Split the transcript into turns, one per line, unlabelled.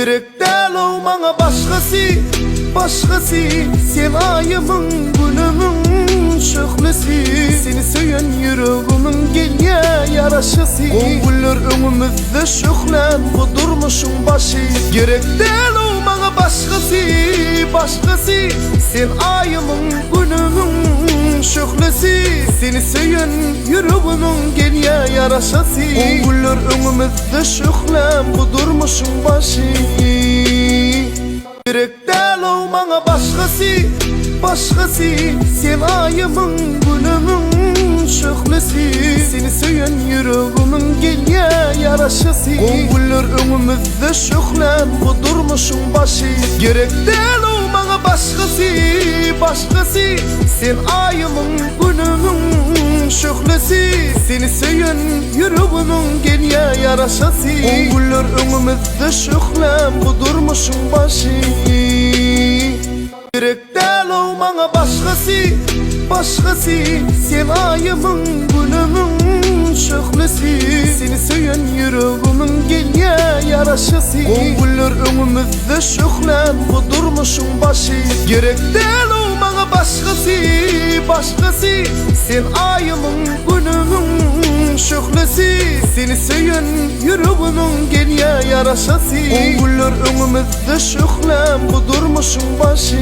Gerek değil o bana başkası Sen ayımın günümün şöhlesi Seni söyleyen yüreğimin gelye yaraşısı Konguller önümüzde şöhlen bu durmuşun başı Gerek değil o bana başkası Sen ayımın günümün şöhlesi Seni söyleyen yüreğimin gelye yaraşısı Konguller önümüzde şöhlen bu durmuşun başı Gerek değil o bana başkası Sen ayımın günümün şöhlesi Seni söyleyen yüreğimin gelye yaraşısı Konguller önümüzde şöhlen bu durmuşun başı Gerek değil o bana başkası Sen ayımın günümün şöhlesi Seni söyleyen yüreğimin gelye yaraşısı Konguller önümüzde şöhlen bu durmuşun başı Gerek değil o bana başkası Sen ayımın günümün şöhlesi Seni söyleyen yüreğimin gelye yaraşısı Konguller önümüzde şöhlen bu durmuşun başı Gerek değil o bana başkası Sen ayımın günümün şöhlesi Seni söyleyen yüreğimin gelye yaraşısı Konguller önümüzde şöhlen bu durmuşun başı